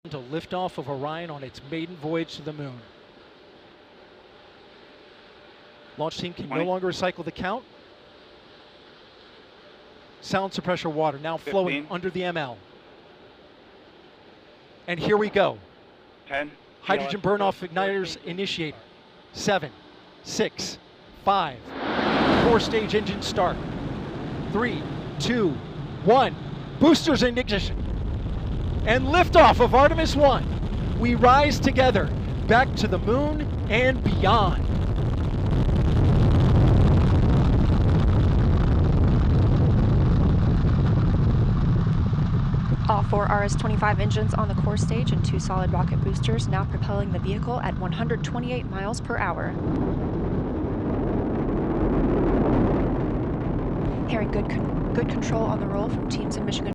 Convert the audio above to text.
To liftoff of Orion on its maiden voyage to the moon. Launch team can no longer recycle the count. Sound suppressor water now flowing under the ML. And here we go. 10. Hydrogen burn-off igniters initiated. 7, 6, 5. 4-stage engine start. 3, 2, 1. Boosters in ignition. And liftoff of Artemis 1. We rise together back to the moon and beyond. All 4 RS-25 engines on the core stage and 2 solid rocket boosters now propelling the vehicle at 128 miles per hour. Hearing good control on the roll from teams in Michigan.